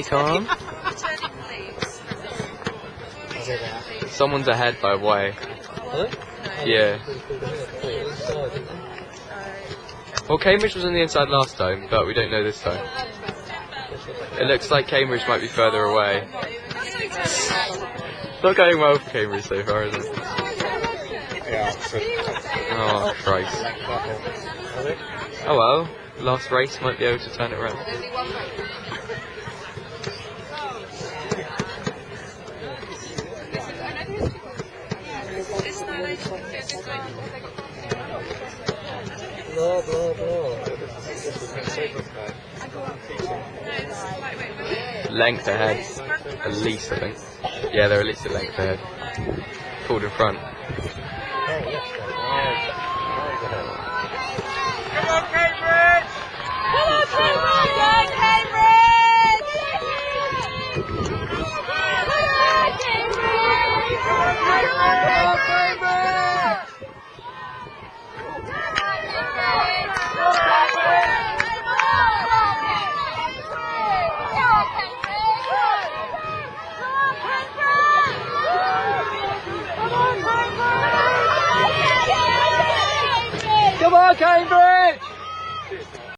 Steady, calm. Someone's ahead by a way. Yeah. Well, Cambridge was on the inside last time, but we don't know this time. It looks like Cambridge might be further away. Not going well for Cambridge so far, is it? Oh, Christ. Oh well, last race might be able to turn it around. Length ahead, at least, I think. Yeah, they're at least a length ahead. Pulled in front. Come on, Cambridge! Come on, Cambridge! Come on, Cambridge!